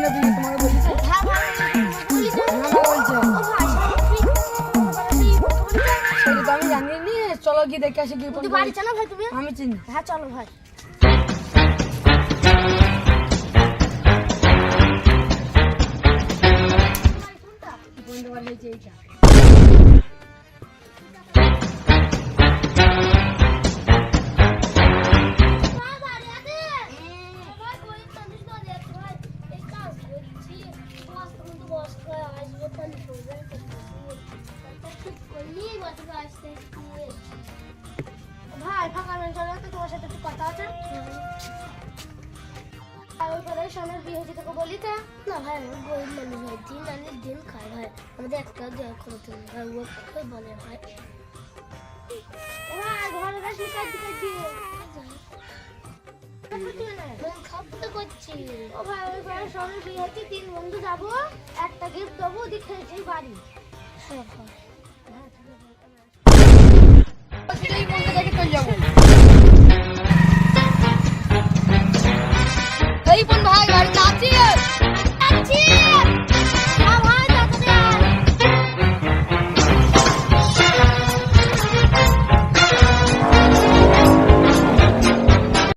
সনে বিয়ে তোমাকে বলেছে? হ্যাঁ ভাই বলিস না বলছে। ও ভাই সেটা তো আমি জানি নি। চলো গিয়ে দেখে আসি কি তুই বাড়ি চলো ভাই তুমি আমি চিনি। হ্যাঁ চলো ভাই বন্ধু বাড়ি হয়েছে এইটা। ভাই ফাঁকা নেই চলো তো তোমার সাথে একটু কথা আছে ওইখানে সামনে বিয়ে হয়েছে তোকে বলি তো না ভাই আমার গরিব মানুষ ভাই দিন আনি দিন খায় ভাই আমাদের একটা দেওয়া করতে ভাই ও খুবই বলে ভাই ভাই ঘরে রাখি কাটি কাটি খাপতে করছি ও ভাই ওই ঘরে সামনে বিয়ে হয়েছে 3 বন্ধু যাবো একটা গিফট দেবো দেখে সেই বাড়ি হ্যাঁ ভাই এই বন্ধু দেখে চলে যাবো। এই বোন ভাই